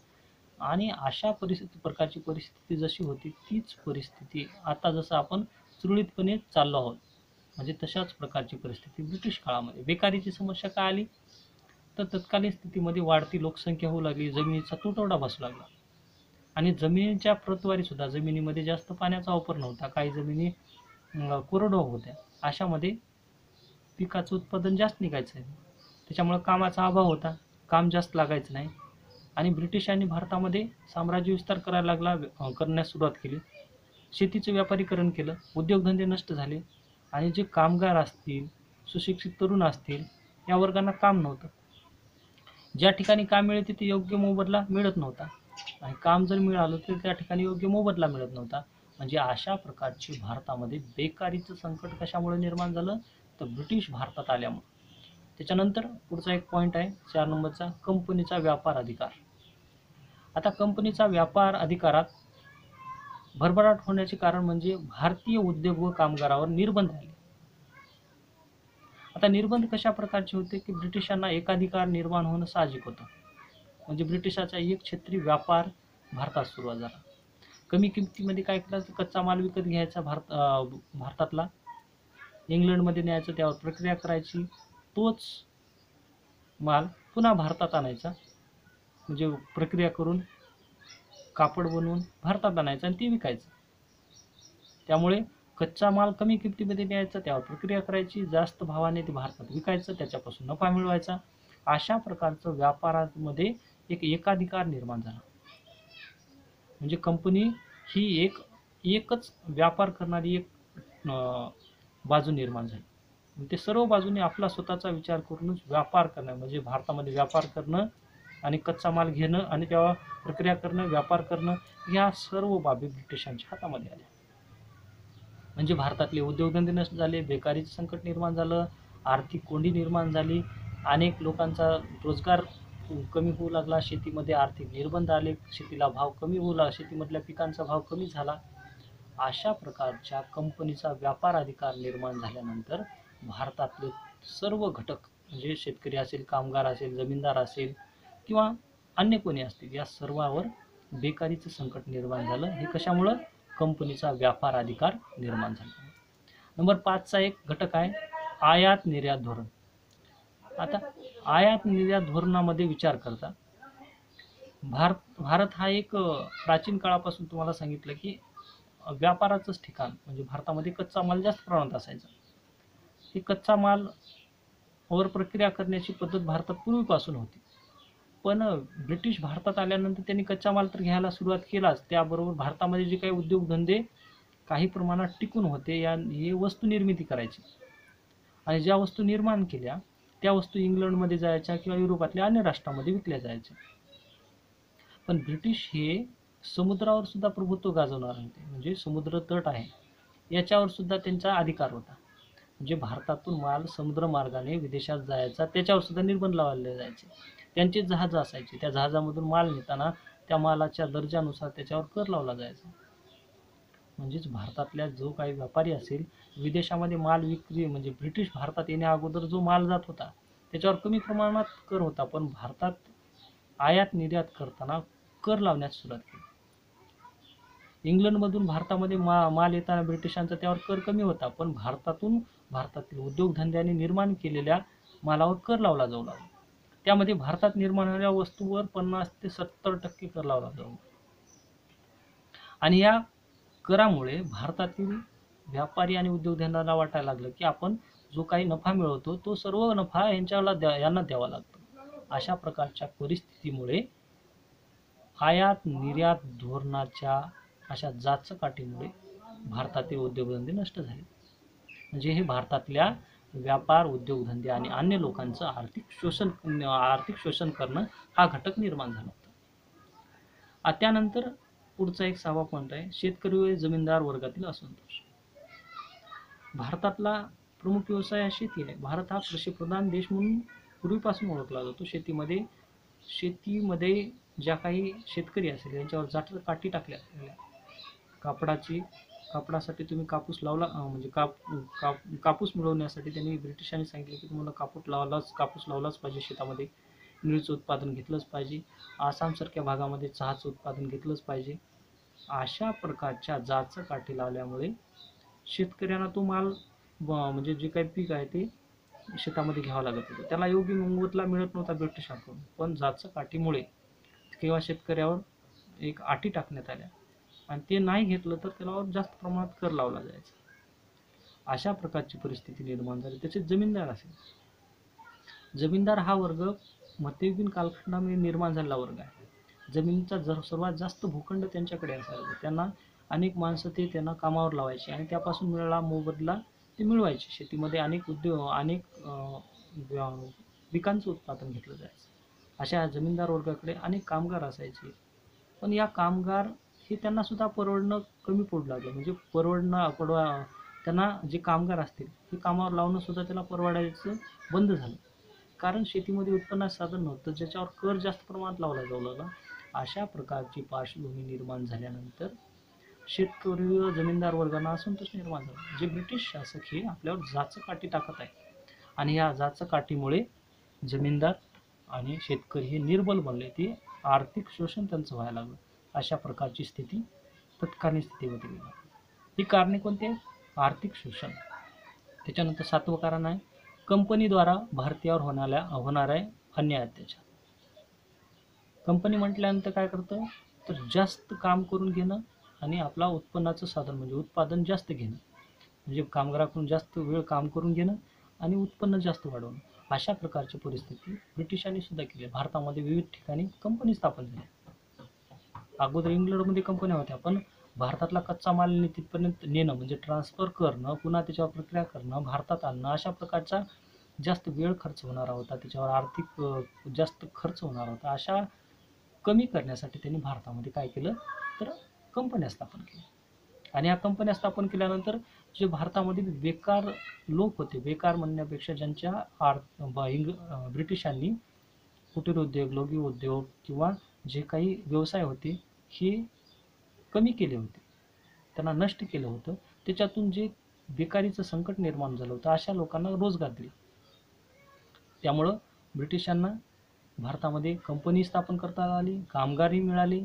आणि अशा प्रकारची परिस्थिती जशी होती तीच परिस्थिती आता जसं आपण सुरळीतपणे चाललो आहोत, म्हणजे तशाच प्रकारची परिस्थिती ब्रिटिश काळामध्ये. बेकारीची समस्या काय आली तर तत्कालीन स्थितीमध्ये वाढती लोकसंख्या होऊ लागली, जमिनीचा तुटवडा बसू लागला आणि जमिनीच्या प्रतवारीसुद्धा, जमिनीमध्ये जास्त पाण्याचा वापर नव्हता, काही जमिनी कोरडवाहू होत्या. अशामध्ये पिकाचं उत्पादन जास्त निघायचं आहे, त्याच्यामुळे कामाचा अभाव होता, काम जास्त लागायचं नाही. आणि ब्रिटिशांनी भारतामध्ये साम्राज्य विस्तार करण्यास सुरुवात केली. शेतीचं व्यापारीकरण केलं, उद्योगधंदे नष्ट झाले आणि जे कामगार असतील, सुशिक्षित तरुण असतील या वर्गांना काम नव्हतं. ज्या ठिकाणी काम मिळते तिथे योग्य मोबदला मिळत नव्हता आणि काम जर मिळालं तर त्या ठिकाणी योग्य मोबदला मिळत नव्हता. म्हणजे अशा प्रकारची भारतामध्ये बेकारीचं संकट कशामुळे निर्माण झालं तर ब्रिटिश भारतात आल्यामुळे. त्याच्यानंतर पुढचा एक पॉईंट आहे 4 नंबरचा, कंपनीचा व्यापार अधिकार. आता कंपनीचा व्यापार अधिकारात भरभराट होण्याचे कारण म्हणजे भारतीय उद्योग व कामगारावर निर्बंध आले. आता निर्बंध कशा प्रकारचे होते की ब्रिटिशांना एकाधिकार निर्माण होणं साहजिक होतं. म्हणजे ब्रिटिशाचा एक क्षेत्री व्यापार भारतात सुरुवात झाला. कमी किमतीमध्ये काय करायचं, कच्चा माल विकत घ्यायचा भारतातला, इंग्लंडमध्ये न्यायचं, त्यावर प्रक्रिया करायची, तोच माल पुन्हा भारतात आणायचा, म्हणजे प्रक्रिया करून कापड बनवून भारतात आणायचं आणि ते विकायचं. त्यामुळे कच्चा माल कमी किमतीमध्ये न्यायचा, त्यावर प्रक्रिया करायची, जास्त भावाने ते भारतात विकायचं, त्याच्यापासून नफा मिळवायचा. अशा प्रकारचं व्यापारामध्ये एक एकाधिकार निर्माण झाला. म्हणजे कंपनी ही एकच व्यापार करणारी एक बाजू निर्माण झाली. ते सर्व बाजूने आपला स्वतःचा विचार करूनच व्यापार करणं, म्हणजे भारतामध्ये व्यापार करणं आणि कच्चा माल घेणं आणि त्यावर प्रक्रिया करणं, व्यापार करणं, या सर्व बाबी ब्रिटिशांच्या हातामध्ये आल्या. म्हणजे भारतातले उद्योगधंदे नष्ट झाले, बेकारीचं संकट निर्माण झालं, आर्थिक कोंडी निर्माण झाली, अनेक लोकांचा रोजगार कमी होऊ लागला, शेतीमध्ये आर्थिक निर्बंध आले, शेतीला भाव कमी होऊ लागला, शेतीमधल्या पिकांचा भाव कमी झाला. अशा प्रकारच्या कंपनीचा व्यापार अधिकार निर्माण झाल्यानंतर भारतातले सर्व घटक, म्हणजे शेतकरी असेल, कामगार असेल, जमीनदार असेल किंवा अन्य कोणी असतील, या सर्वांवर बेकारीचं संकट निर्माण झालं. हे कशामुळं? कंपनीचा व्यापार अधिकार निर्माण झाला. नंबर 5चा एक घटक आहे आयात निर्यात धोरण. आता आयात निर्यात धोरणामध्ये विचार करता भारत हा एक प्राचीन काळापासून तुम्हाला सांगितलं की व्यापाराचंच ठिकाण, म्हणजे भारतामध्ये कच्चा माल जास्त प्रमाणात असायचा. ही कच्चा माल वर प्रक्रिया करण्याची पद्धत भारतात पूर्वीपासून होती. पण ब्रिटिश भारतात आल्यानंतर त्यांनी कच्चा माल तर घ्यायला सुरुवात केलाच, त्याबरोबर भारतामध्ये जे काही उद्योगधंदे काही प्रमाणात टिकून होते, हे वस्तू निर्मिती करायची, आणि ज्या वस्तू निर्माण केल्या त्या वस्तू इंग्लंडमध्ये जायच्या किंवा युरोपातल्या अन्य राष्ट्रांमध्ये विकल्या जायच्या. पण ब्रिटिश हे समुद्रावर सुद्धा प्रभुत्व गाजवणार होते, म्हणजे समुद्र तट आहे याच्यावर सुद्धा त्यांचा अधिकार होता. म्हणजे भारतातून माल समुद्रमार्गाने विदेशात जायचा, त्याच्यावर सुद्धा निर्बंध लावले जायचे. त्यांचे जहाज असायचे, त्या जहाजामधून माल नेताना त्या मालाच्या दर्जानुसार त्याच्यावर कर लावला जायचा. म्हणजेच भारतातल्या जो काही व्यापारी असेल, विदेशामध्ये माल विक्री, म्हणजे ब्रिटिश भारतात येण्या अगोदर जो माल जात होता त्याच्यावर कमी प्रमाणात कर होता, पण भारतात आयात निर्यात करताना कर लावण्यास सुरुवात केली. इंग्लंडमधून भारतामध्ये माल येताना ब्रिटिशांचा त्यावर कर कमी होता, पण भारतातील उद्योगधंद्यांनी निर्माण केलेल्या मालावर कर लावला जाऊ लागला. त्यामध्ये भारतात निर्माण होणाऱ्या वस्तूवर 50 ते 70% कर लावला जाऊ, आणि या करामुळे भारतातील व्यापारी आणि उद्योगधंद्यांना वाटायला लागलं की आपण जो काही नफा मिळवतो तो सर्व नफा यांना द्यावा लागतो. अशा प्रकारच्या परिस्थितीमुळे आयात निर्यात धोरणाच्या अशा जाचकाटीमुळे भारतातील उद्योगधंदे नष्ट झाले. म्हणजे हे भारतातल्या व्यापार, उद्योगधंदे आणि अन्य लोकांचं आर्थिक शोषण करणं हा घटक निर्माण झाला होता. त्यानंतर पुढचा एक 6वा पॉईंट आहे शेतकरी व जमीनदार वर्गातील असंतोष. भारतातला प्रमुख व्यवसाय हा शेती आहे. भारत हा कृषीप्रधान देश म्हणून पूर्वीपासून ओळखला जातो. शेतीमध्ये ज्या काही शेतकरी असेल यांच्यावर जाचकाठी टाकल्या, कापडासाठी तुम्ही कापूस लावला, म्हणजे कापूस मिळवण्यासाठी त्यांनी ब्रिटिशांनी सांगितलं की तुम्हाला कापूस लावलाच पाहिजे, शेतामध्ये निळीचं उत्पादन घेतलंच पाहिजे, आसामसारख्या भागामध्ये चहाचं उत्पादन घेतलंच पाहिजे. अशा प्रकारच्या जाचकाठी लावल्यामुळे शेतकऱ्यांना तो माल, म्हणजे जे काही पीक आहे ते शेतामध्ये घ्यावं लागत होतं, त्याला योग्य मोबदला मिळत नव्हता ब्रिटिशांकडून. पण जाचकाठीमुळे किंवा शेतकऱ्यावर एक अटी टाकण्यात आल्या, आणि ते नाही घेतलं तर त्याला जास्त प्रमाणात कर लावला जायचा. अशा प्रकारची परिस्थिती निर्माण झाली. तसेच जमीनदार असेल, जमीनदार हा वर्ग मध्ययुगीन कालखंडामध्ये निर्माण झालेला वर्ग आहे. जमिनीचा सर्वात जास्त भूखंड त्यांच्याकडे असायचा. त्यांना अनेक माणसं त्यांना कामावर लावायची आणि त्यापासून मिळालेला मोबदला ते मिळवायचे. शेतीमध्ये अनेक पिकांचं उत्पादन घेतलं जायचं. अशा जमीनदार वर्गाकडे अनेक कामगार असायचे, पण या कामगार हे त्यांना सुद्धा परवडणं कमी पडू लागलं. म्हणजे त्यांना जे कामगार असतील हे कामावर लावणं सुद्धा त्याला परवडायचं बंद झालं, कारण शेतीमध्ये उत्पन्नाचं साधन नव्हतं ज्याच्यावर कर जास्त प्रमाणात लावला जाऊ लागला. अशा प्रकारची पार्श्वभूमी निर्माण झाल्यानंतर शेतकरी व जमीनदार वर्गांना असंतोष निर्माण झाला. जे ब्रिटिश शासक हे आपल्यावर जाचकाठी टाकत आहे, आणि या जाचकाठीमुळे जमीनदार आणि शेतकरी हे निर्बल बनले, ते आर्थिक शोषण त्यांचं व्हायला लागलं. अशा प्रकारची स्थिती तत्कालीन स्थितीमध्ये गेली. ही कारणे कोणती आहेत? आर्थिक शोषण. त्याच्यानंतर 7वं कारण आहे कंपनीद्वारा भारतीयावर होणाऱ्या अन्याय अत्याचार. कंपनी म्हटल्यानंतर काय करतं, तर जास्त काम करून घेणं आणि आपला उत्पन्नाचं साधन म्हणजे उत्पादन जास्त घेणं, म्हणजे कामगाराकडून जास्त वेळ काम करून घेणं आणि उत्पन्न जास्त वाढवणं. अशा प्रकारची परिस्थिती ब्रिटिशांनी सुद्धा केली. भारतामध्ये विविध ठिकाणी कंपनी स्थापन झाल्या. अगोदर इंग्लंडमध्ये कंपन्या होत्या, पण भारतातला कच्चा माल तिथपर्यंत नेणं म्हणजे ट्रान्सफर करणं, पुन्हा त्याच्यावर प्रक्रिया करणं, भारतात आणणं, अशा प्रकारचा जास्त वेळ खर्च होणारा होता, त्याच्यावर आर्थिक जास्त खर्च होणार होता. अशा कमी करण्यासाठी त्यांनी भारतामध्ये काय केलं, तर कंपन्या स्थापन केल्या. आणि या कंपन्या स्थापन केल्यानंतर जे भारतामध्ये बेकार लोक होते, बेकार म्हणण्यापेक्षा ज्यांच्या ब्रिटिशांनी कुटीर उद्योग, लघु उद्योग किंवा जे काही व्यवसाय होते हे कमी केले होते, त्यांना नष्ट केलं होतं. त्याच्यातून जे बेकारीचं संकट निर्माण झालं होतं, अशा लोकांना रोजगार दिले. त्यामुळं ब्रिटिशांना भारतामध्ये कंपनी स्थापन करता आली, कामगारही मिळाले,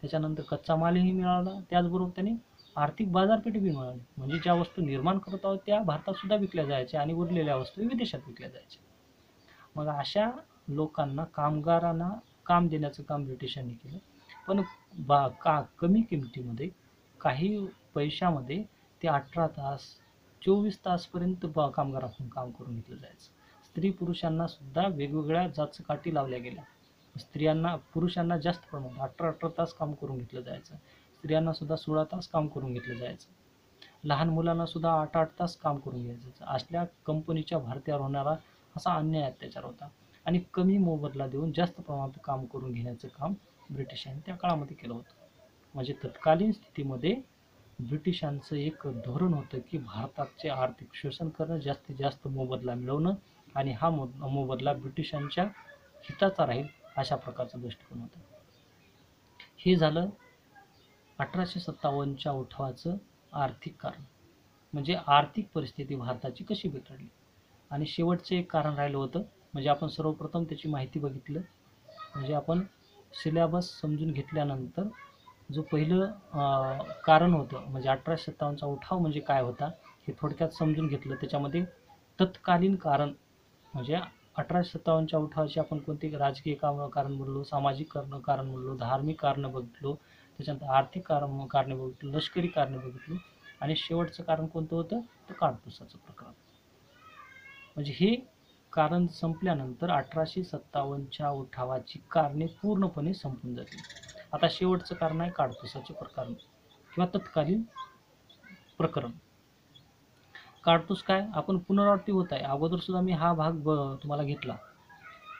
त्याच्यानंतर कच्चा मालही मिळाला, त्याचबरोबर त्यांनी आर्थिक बाजारपेठ बी मिळाली. म्हणजे ज्या वस्तू निर्माण करत आहोत त्या भारतात सुद्धा विकल्या जायच्या आणि उरलेल्या वस्तू विदेशात विकल्या जायच्या. मग अशा लोकांना, कामगारांना काम देण्याचं काम ब्रिटिशांनी केलं, पण कमी किमतीमध्ये, काही पैशामध्ये ते 18 तास 24 तासपर्यंत कामगारांकडून काम करून घेतलं जायचं. स्त्री पुरुषांना सुद्धा वेगवेगळ्या जाचकाठी लावल्या गेल्या. पुरुषांना जास्त प्रमाणात 18 तास काम करून घेतलं जायचं, स्त्रियांना सुद्धा 16 तास काम करून घेतलं जायचं, लहान मुलांना सुद्धा 8 तास काम करून घ्यायचं. असल्या कंपनीच्या भारतीयावर होणारा असा अन्याय अत्याचार होता. आणि कमी मोबदला देऊन जास्त प्रमाणात काम करून घेण्याचं काम ब्रिटिशांनी त्या काळामध्ये केलं होतं. म्हणजे तत्कालीन स्थितीमध्ये ब्रिटिशांचं एक धोरण होतं की भारताचे आर्थिक शोषण करणं, जास्तीत जास्त मोबदला मिळवणं आणि हा मोबदला ब्रिटिशांच्या हिताचा राहील, अशा प्रकारचा दृष्टिकोन होता. हे झालं 1857च्या उठावाचं आर्थिक कारण, म्हणजे आर्थिक परिस्थिती भारताची कशी बिघडली. आणि शेवटचं एक कारण राहिलं होतं, म्हणजे आपण सर्वप्रथम त्याची माहिती बघितलं, म्हणजे आपण सिलेबस समजून घेतल्यानंतर जो पहिलं कारण होतं, म्हणजे 1857चा उठाव म्हणजे काय होता हे थोडक्यात समजून घेतलं. त्याच्यामध्ये तत्कालीन कारण म्हणजे 1857च्या उठावाची आपण कोणते राजकीय कारण बोललो, सामाजिक कारण बोललो, धार्मिक कारण बघितलो, त्याच्यानंतर आर्थिक कारणे बघितलो, लष्करी कारणे बघितली, आणि शेवटचं कारण कोणतं होतं, तर काडतुसाचं प्रकरण. म्हणजे हे कारण संपल्यानंतर 1857च्या उठावाची कारणे पूर्णपणे संपून जातील. आता शेवटचं कारण आहे काडतुसाचे प्रकरण किंवा तत्कालीन प्रकरण. काडतूस काय, आपण पुनरावृत्ती होत आहे, अगोदर सुद्धा मी हा भाग तुम्हाला घेतला.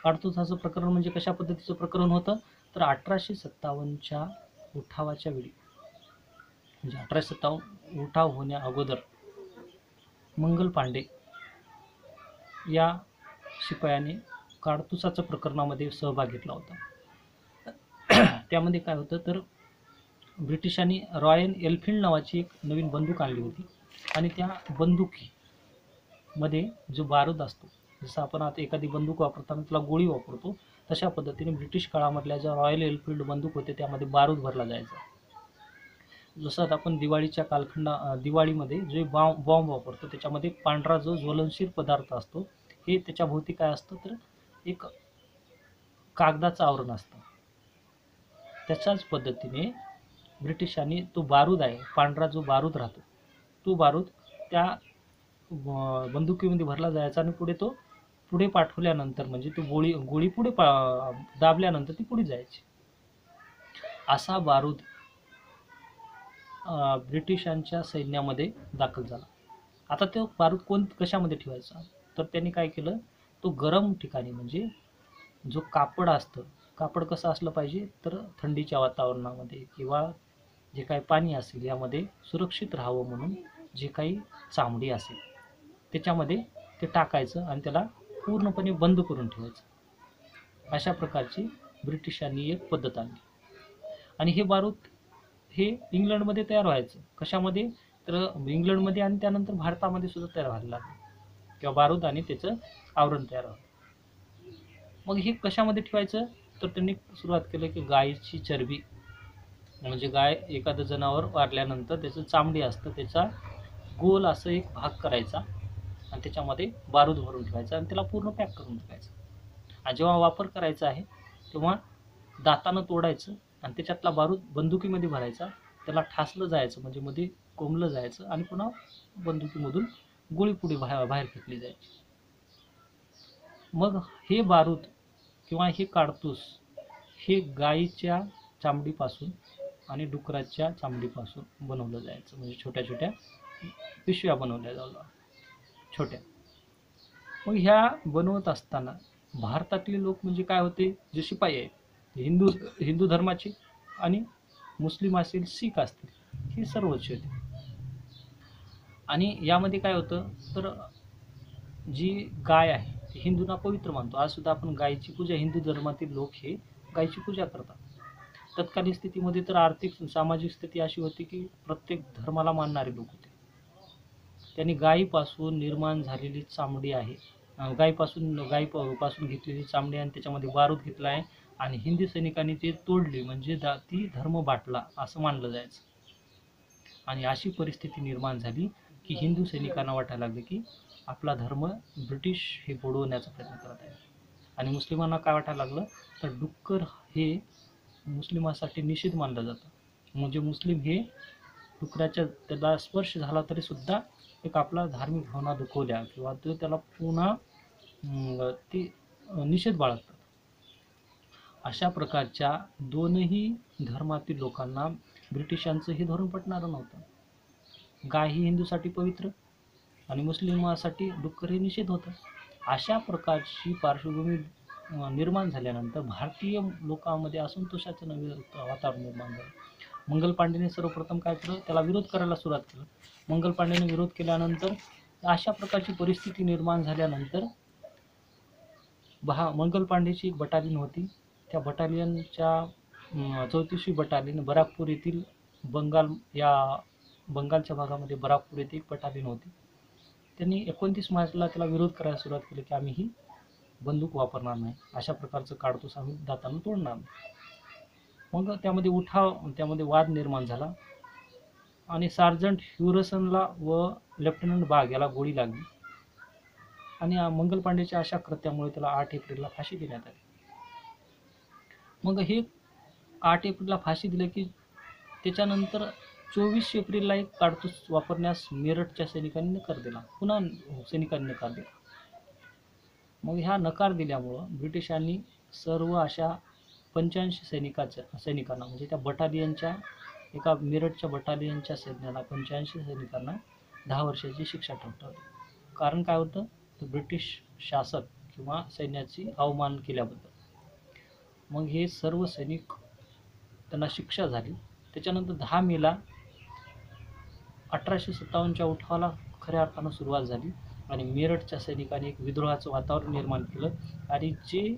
काडतुसाचं प्रकरण म्हणजे कशा पद्धतीचं प्रकरण होतं, तर 1857च्या उठावाच्या वेळी, म्हणजे 1857 उठाव होण्या अगोदर मंगल पांडे या शिपायाने काडतुसाच्या प्रकरणामध्ये सहभाग घेतला होता. त्यामध्ये काय होतं, तर ब्रिटिशांनी रॉयल एनफिल्ड नावाची एक नवीन बंदूक आणली होती, आणि त्या बंदुकीमध्ये जो बारूद असतो, जसं आपण आता एखादी बंदूक वापरताना त्याला गोळी वापरतो, तशा पद्धतीने ब्रिटिश काळामधल्या ज्या रॉयल एनफिल्ड बंदूक होते त्यामध्ये बारूद भरला जायचा. जसं आपण दिवाळीमध्ये जे बॉम्ब वापरतो त्याच्यामध्ये पांढरा जो ज्वलनशील पदार्थ असतो, हे त्याच्या भोवती काय असतं, तर एक कागदाचं आवरण असतं. त्याच्याच पद्धतीने ब्रिटिशांनी तो बारूद आहे, पांढरा जो बारूद राहतो, तो बारूद त्या बंदुकीमध्ये भरला जायचा आणि पुढे पाठवल्यानंतर, म्हणजे ती गोळी पुढे दाबल्यानंतर ती पुढे जायची. असा बारूद ब्रिटिशांच्या सैन्यामध्ये दाखल झाला. आता तो बारूद कशामध्ये ठेवायचा, तर त्यांनी काय केलं, तो गरम ठिकाणी, म्हणजे जो कापड असतं, कापड कसं असलं पाहिजे, तर थंडीच्या वातावरणामध्ये किंवा जे काही पाणी असेल यामध्ये सुरक्षित राहावं म्हणून जे काही चामडी असेल त्याच्यामध्ये ते टाकायचं आणि त्याला पूर्णपणे बंद करून ठेवायचं. अशा प्रकारची ब्रिटिशांनी एक पद्धत आणली. आणि हे बारूद हे इंग्लंडमध्ये तयार व्हायचं. कशामध्ये, तर इंग्लंडमध्ये, आणि त्यानंतर भारतामध्ये सुद्धा तयार व्हायला लागलं, किंवा बारूद आणि त्याचं आवरण तयार व्हावं. मग हे कशामध्ये ठेवायचं, तर त्यांनी सुरुवात केलं की गायीची चरबी, म्हणजे गाय एखादं जनावर वारल्यानंतर त्याचं चामडी असतं, त्याचा गोल असं एक भाग करायचा आणि त्याच्यामध्ये बारूद भरून ठेवायचा आणि त्याला पूर्ण पॅक करून ठेवायचं. आणि जेव्हा वापर करायचा आहे तेव्हा दातानं तोडायचं आणि त्याच्यातला बारूद बंदुकीमध्ये भरायचा, त्याला ठासलं जायचं म्हणजे मध्ये कोंबलं जायचं आणि पुन्हा बंदुकीमधून गोळी पुढे बाहेर फेकली जायची. मग हे बारूद किंवा हे काडतूस हे गायीच्या चामडीपासून आणि डुकराच्या चामडीपासून बनवलं जायचं, म्हणजे छोट्या छोट्या पिशव्या बनवल्या जायला छोट्या. मग ह्या बनवत असताना भारतातले लोक म्हणजे काय होते, जे शिपाई आहेत हिंदू धर्माचे आणि मुस्लिम असतील, शीख असतील, हे सर्वच होते. आणि यामध्ये काय होतं, तर जी गाय आहे ती हिंदूंना पवित्र मानतो. आज सुद्धा आपण गायीची पूजा, हिंदू धर्मातील लोक हे गायीची पूजा करतात. तत्कालीन स्थितीमध्ये तर आर्थिक सामाजिक स्थिती अशी होती की प्रत्येक धर्माला मानणारे लोक होते. त्यांनी गायीपासून निर्माण झालेली चामडी आहे, गायीपासून घेतलेली चामडी आणि त्याच्यामध्ये बारूद घेतला आहे आणि हिंदी सैनिकांनी ते तोडली म्हणजे ती धर्म बाटला असं मानलं जायचं. आणि अशी परिस्थिती निर्माण झाली की हिंदू सैनिकांना वाटायला लागले की आपला धर्म ब्रिटिश हे बुडवण्याचा प्रयत्न करत आहे. आणि मुस्लिमांना काय वाटायला लागलं, तर डुक्कर हे मुस्लिमांसाठी निषेध मानलं जातं. म्हणजे मुस्लिम हे डुकराच्या त्याला स्पर्श झाला तरी सुद्धा एक आपला धार्मिक भावना दुखवल्या किंवा तो त्याला पुन्हा ती निषेध बाळगतात. अशा प्रकारच्या दोनही धर्मातील लोकांना ब्रिटिशांचं हे धोरण पटणारं नव्हतं. गाय ही हिंदूसाठी पवित्र आणि मुस्लिमासाठी डुक्कर हे निषेध होतं. अशा प्रकारची पार्श्वभूमी निर्माण झाल्यानंतर भारतीय लोकांमध्ये असंतोषाचं नवे वातावरण निर्माण झालं. मंगल पांडेने सर्वप्रथम काय केलं, त्याला विरोध करायला सुरुवात केलं. मंगल पांडेने विरोध केल्यानंतर अशा प्रकारची परिस्थिती निर्माण झाल्यानंतर मंगल पांडेची एक बटालियन होती. त्या बटालियनच्या 34वी बटालियन बराकपूर येथील बंगालच्या भागामध्ये बराकपूर येथे एक बटालियन होती. त्यांनी 29 मार्चला त्याला विरोध करायला सुरुवात केली की आम्ही ही बंदूक वापरणार नाही, अशा प्रकारचं काडतूस आम्ही दातानं तोडणार नाही. मग त्यामध्ये वाद निर्माण झाला आणि सार्जंट ह्युरसनला व लेफ्टनंट बाग याला गोळी लागली आणि मंगल पांडेच्या अशा कृत्यामुळे त्याला 8 एप्रिलला फाशी देण्यात आली. मग हे 8 एप्रिलला फाशी दिली की त्याच्यानंतर 24 एप्रिलला एक काडतूस वापरण्यास मेरठच्या सैनिकांनी नकार दिला. पुन्हा सैनिकांनी नकार दिला. मग ह्या नकार दिल्यामुळं ब्रिटिशांनी सर्व अशा 85 सैनिकांना म्हणजे त्या बटालियनच्या एका मेरठच्या बटालियनच्या सैन्याला 85 सैनिकांना 10 वर्षाची शिक्षा ठोठावली. कारण काय होतं, तर ब्रिटिश शासक किंवा सैन्याची अवमान केल्याबद्दल. मग हे सर्व सैनिक त्यांना शिक्षा झाली. त्याच्यानंतर 10 मेला 1857च्या उठावाला खऱ्या अर्थानं सुरुवात झाली आणि मेरठच्या सैनिकांनी एक विद्रोहाचं वातावरण निर्माण केलं आणि जे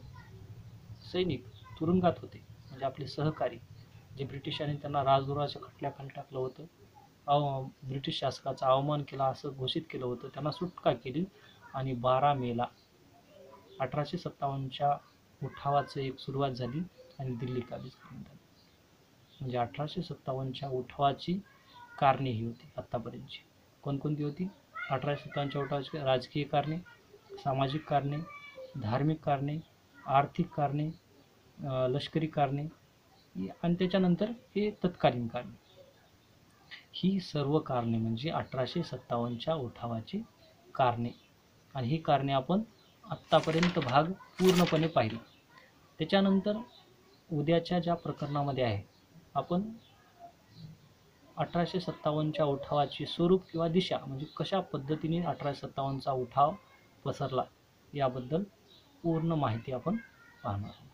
सैनिक तुरुंगात होते म्हणजे आपले सहकारी, जे ब्रिटिशांनी त्यांना राजद्रोहाच्या खटल्याखाली टाकलं होतं, ब्रिटिश शासकाचा अवमान केला असं घोषित केलं होतं, त्यांना सुटका केली आणि 12 मेला 1857च्या उठावाचं एक सुरुवात झाली आणि दिल्ली काबीज करण्यात आली. म्हणजे 1857च्या उठावाची कारणे ही होती आत्तापर्यंतची. कोणकोणती होती? 1857च्या उठावाची राजकीय कारणे, सामाजिक कारणे, धार्मिक कारणे, आर्थिक कारणे, लष्करी कारणे आणि त्याच्यानंतर हे तत्कालीन कारणे. ही सर्व कारणे म्हणजे 1857च्या उठावाची कारणे. आणि ही कारणे आपण आत्तापर्यंत भाग पूर्णपणे पाहिला. त्याच्यानंतर उद्याच्या ज्या प्रकरणामध्ये आहे आपण 1857च्या उठावाची स्वरूप किंवा दिशा म्हणजे कशा पद्धतीने 1857चा उठाव पसरला याबद्दल पूर्ण माहिती आपण पाहणार आहोत.